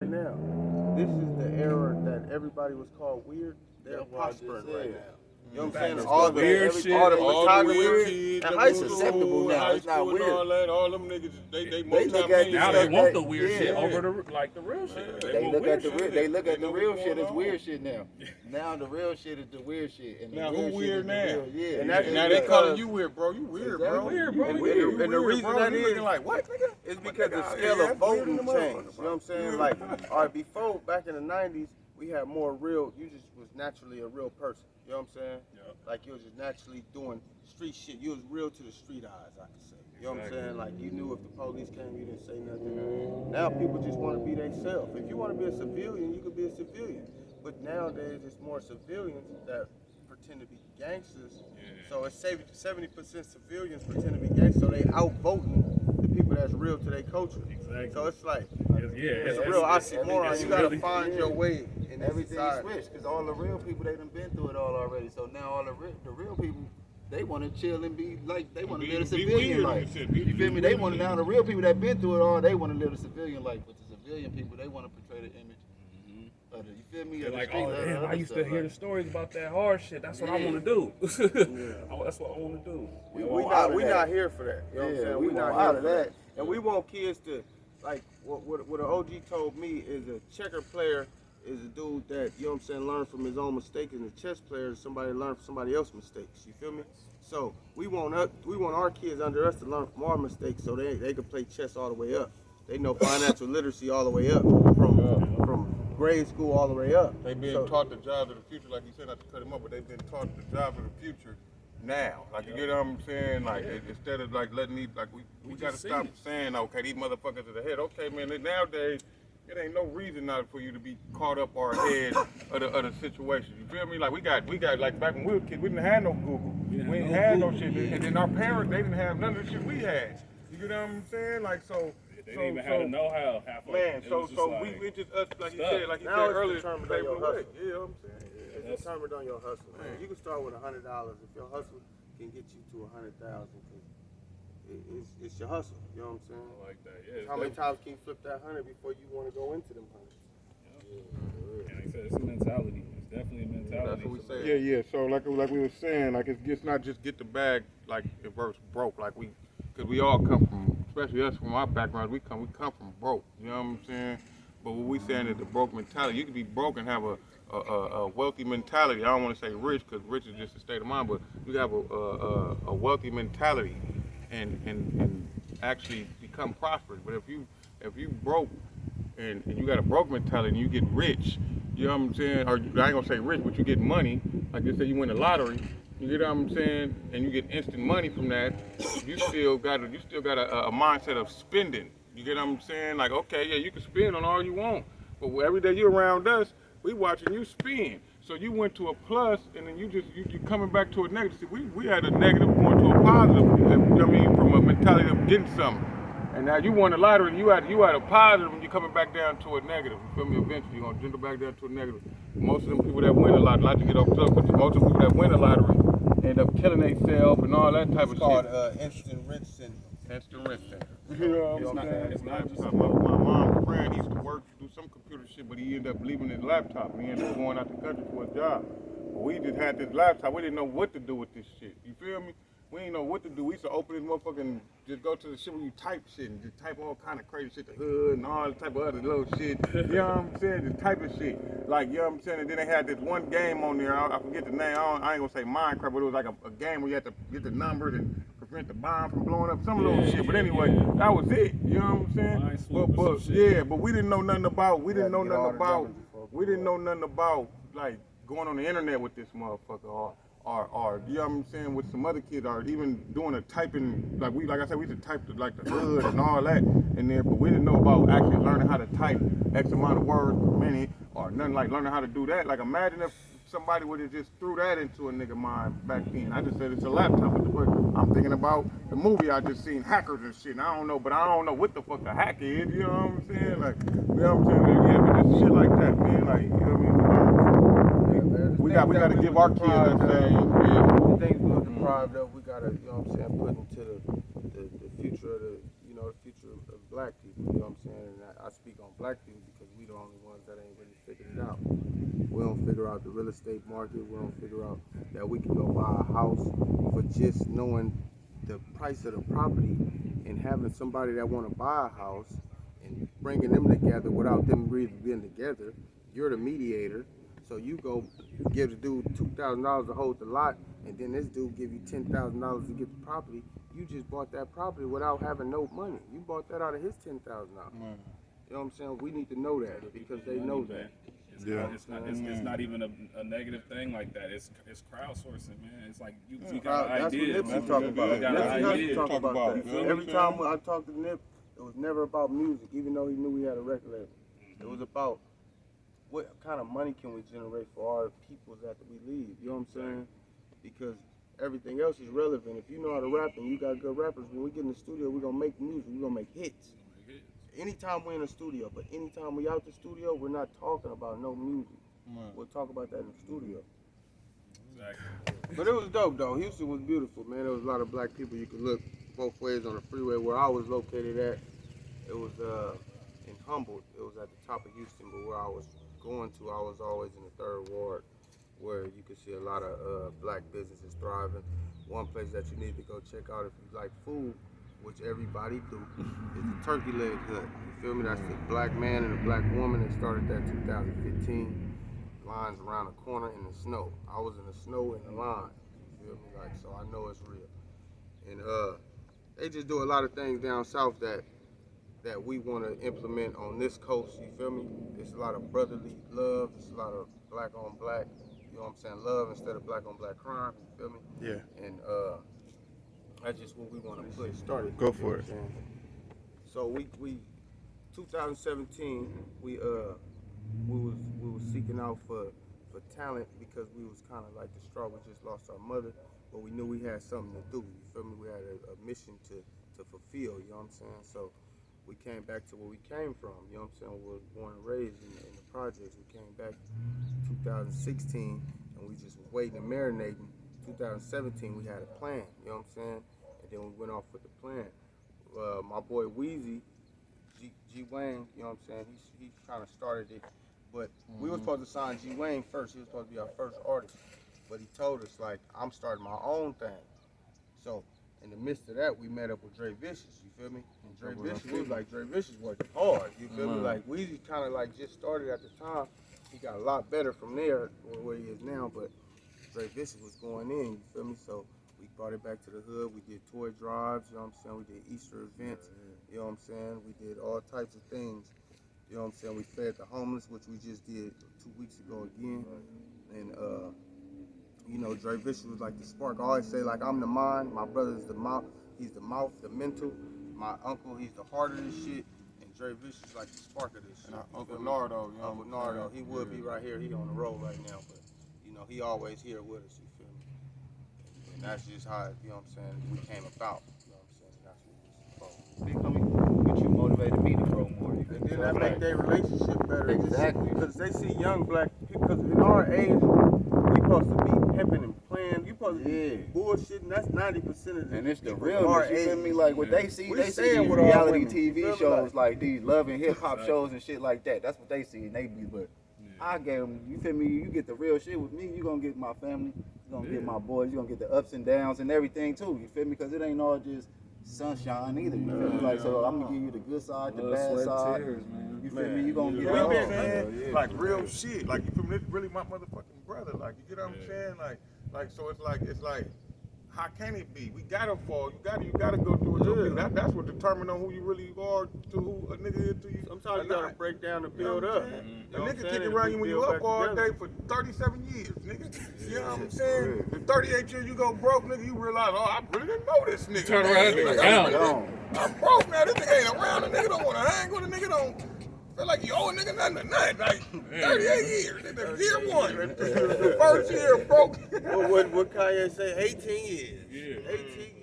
now. This is the era that everybody was called weird. They're prospering right now. You know what I'm saying? All the weird shit, all the weird and kids, acceptable now. It's not weird. All that, all them niggas, they look at now they want the weird shit yeah. over the real shit. They look at the real shit as weird shit now. Now the real shit is the weird shit. And now who weird now? Yeah. And now they calling you weird, bro. You weird, bro. Weird, bro. And the reason that is like what, nigga? It's because the scale of voting changed. You know what I'm saying? Like, all right, before back in the '90s, we had more real. You just was naturally a real person. You know what I'm saying? Yeah. Like you was just naturally doing street shit. You was real to the street eyes, I could say. You know what I'm saying? Like you knew if the police came, you didn't say nothing. Now people just want to be themselves. If you want to be a civilian, you could be a civilian. But nowadays, it's more civilians that pretend to be gangsters. Yeah. So it's 70% civilians pretend to be gangsters. So they outvoting the people that's real to their culture. Exactly. So it's like, it's a real oxymoron. You gotta find your way in everything switched because all the real people they done been through it all already. So now all the real people they want to chill and be like they want to live a civilian life. You feel me? They want to now the real people that been through it all. They want to live a civilian life. But the civilian people they want to portray the image. Of the, you feel me? They're like, oh damn, I used to hear the stories about that hard shit. That's what I want to do. That's what I want to do. We not here for that. You know what I'm saying? We not out of that. And we want kids to, like, what an OG told me is a checker player is a dude that, you know what I'm saying, learn from his own mistakes, and a chess player is somebody learn from somebody else's mistakes. You feel me? So we want our kids under us to learn from our mistakes so they can play chess all the way up. They know financial literacy all the way up from grade school all the way up. They being taught the jobs of the future, like you said, not to cut them up, but they've been taught the jobs of the future now. Like you get what I'm saying? Like instead of like letting these like we gotta stop saying, okay, these motherfuckers are the head. Okay, man, nowadays it ain't no reason not for you to be caught up or ahead of the situation. You feel me? Like we got like back when we were kids, we didn't have no Google. We didn't have no shit. And then our parents, they didn't have none of the shit we had. You get what I'm saying? Like so. They didn't even have to know how man, so we just us like you said earlier, play your hustle. You know what I'm saying? It's determined on your hustle. Man. You can start with $100 if your hustle can get you to 100,000. It's your hustle. You know what I'm saying? I like that. Yeah. How many times can you flip that 100 before you want to go into them hundreds? And like I said, it's a mentality. It's definitely a mentality. That's what we say. Yeah. So like we were saying, like it's not just get the bag like it verse broke. Like because we all come from, especially us from our background, we come from broke. You know what I'm saying? But what we saying is the broke mentality. You can be broke and have a wealthy mentality. I don't want to say rich because rich is just a state of mind, but you have a wealthy mentality and actually become prosperous. But if you broke and you got a broke mentality and you get rich, you know what I'm saying? Or I ain't gonna say rich, but you get money. Like they say, you win the lottery. You get what I'm saying? And you get instant money from that. You still got a mindset of spending. You get what I'm saying? Like, okay, yeah, you can spend on all you want, but every day you're around us, we watching you spend. So you went to a plus, and then you coming back to a negative. See, we had a negative going to a positive. I mean, from a mentality of getting something. And now you won the lottery, and you had a positive, and you're coming back down to a negative. You feel me? Eventually, you're gonna dwindle back down to a negative. Most of them people that win a lottery, not to get off topic, but most of them people that win a lottery end up killing themselves and all that type of shit. It's called instant rich syndrome. Instant rich syndrome. You know what I'm saying? It's not just my mom's friend, he used to work, do some computer shit, but he ended up leaving his laptop. And he ended up going out the country for a job. But we just had this laptop. We didn't know what to do with this shit. You feel me? We didn't know what to do. We used to open this motherfucker and just go to the shit where you type shit and just type all kind of crazy shit, the hood and all type of other little shit. You know what I'm saying? Just type of shit. Like, you know what I'm saying? And then they had this one game on there. I forget the name. I ain't gonna say Minecraft, but it was like a game where you had to get the numbers and prevent the bomb from blowing up. Some little shit. But anyway, that was it. You know what I'm saying? But we didn't know nothing about. We didn't know nothing about like going on the internet with this motherfucker or you know what I'm saying, with some other kids, or even doing a typing, like I said, we used to type the hood and all that in there, but we didn't know about actually learning how to type X amount of words per minute, or nothing like learning how to do that. Like imagine if somebody would have just threw that into a nigga mind back then. I just said it's a laptop, but I'm thinking about the movie I just seen, Hackers and shit, and I don't know what the fuck a hack is, you know what I'm saying? Like, you know what I'm saying? Yeah, but just shit like that, man, like, you know what I mean? We got to give our kids that same. The things we were deprived of, we got to, you know what I'm saying, put into the future of the future of black people. You know what I'm saying? And I speak on black people because we the ones that ain't really figured it out. We don't figure out the real estate market. We don't figure out that we can go buy a house for just knowing the price of the property and having somebody that want to buy a house and bringing them together without them really being together. You're the mediator. So you go give the dude $2,000 to hold the lot, and then this dude give you $10,000 to get the property. You just bought that property without having no money. You bought that out of his $10,000. You know what I'm saying? We need to know that because they know that. It's not even a negative thing like that. It's crowdsourcing, man. It's like you got an idea. That's what Nipsey talk about. You got an idea. Talk about that. Every time I talked to Nip, it was never about music, even though he knew we had a record label. It was about what kind of money can we generate for our peoples after we leave. You know what I'm saying? Because everything else is relevant. If you know how to rap and you got good rappers, when we get in the studio, we're going to make music. We're going to make hits. Anytime we're in the studio, but anytime we out the studio, we're not talking about no music. We'll talk about that in the studio. Exactly. But it was dope, though. Houston was beautiful, man. There was a lot of black people. You could look both ways on the freeway. Where I was located at, it was in Humboldt. It was at the top of Houston, but where I was going to, I was always in the 3rd Ward, where you could see a lot of black businesses thriving. One place that you need to go check out if you like food, which everybody do, is the Turkey Leg Hut. You feel me? That's the black man and the black woman that started that 2015. Lines around the corner in the snow. I was in the snow in the line. You feel me? Like, so I know it's real. And they just do a lot of things down south that we want to implement on this coast. You feel me? It's a lot of brotherly love. It's a lot of black on black. You know what I'm saying? Love instead of black on black crime. You feel me? Yeah. And that's just what we want to put started. Go for it. So we 2017 we was seeking out for talent because we was kind of like distraught. We just lost our mother, but we knew we had something to do. You feel me? We had a mission to fulfill. You know what I'm saying? So we came back to where we came from. You know what I'm saying? We were born and raised in the projects. We came back 2016 and we just was waiting and marinating. 2017 we had a plan. You know what I'm saying? And then we went off with the plan. My boy Weezy, G Wayne, you know what I'm saying? He kind of started it, but we were supposed to sign G Wayne first. He was supposed to be our first artist, but he told us like I'm starting my own thing. So in the midst of that, we met up with Dre Vicious. You feel me? And Dre Vicious was like Dre Vicious working hard. You feel me? Like Weezy kind of like just started at the time. He got a lot better from there where he is now, but Dre Vicious was going in. You feel me? So we brought it back to the hood. We did toy drives, you know what I'm saying? We did Easter events, you know what I'm saying? We did all types of things, you know what I'm saying? We fed the homeless, which we just did 2 weeks ago again. And, you know, Dre Vicious was like the spark. I always say, like, I'm the mind, my brother's the mouth, he's the mouth, the mental. My uncle, he's the heart of this shit. And Dre Vicious is like the spark of this shit. And Uncle Nardo, you know. Uncle Nardo, he would be right here. He on the road right now, but, you know, he always here with us, you feel me? And that's just how, you know what I'm saying, we came about. You know what I'm saying? That's what it's about. Big homie, but you motivated me to grow more. And then that make their relationship better. Exactly. Because they see young black people, because in our age, we supposed to be pimping and playing. You supposed to be bullshitting. That's 90% of the And it's the people realness, you feel me? Like what they see, We they see staying these with our reality women, you feel TV me? shows like these love and hip hop shows and shit like that. That's what they see and they be, but I gave them, you feel me? You get the real shit with me, you gonna get my family, you gonna get my boys, you gonna get the ups and downs and everything too, you feel me? Because it ain't all just sunshine either, you feel me? Like, so I'm gonna give you the good side, the bad side. You feel me? You gonna get it all. Like real shit. Like you feel me? This really my motherfucking brother. Like you get what I'm saying? Like so it's like how can it be? We gotta fall. You gotta go through it. So that's what determines on who you really are to who a nigga is to you. Sometimes you gotta break down and build up. A nigga kick around you when you up all day for 37 years, nigga. You know what I'm saying? The 38 years you go broke, nigga, you realize, oh, I really didn't know this nigga. Turn around, nigga, I'm broke now. This nigga ain't around. The nigga don't want to hang with a nigga. Don't feel like you owe a nigga nothing to nothing. Like 38 years. Nigga, year one. The first year broke. What Kanye say? 18 years. 18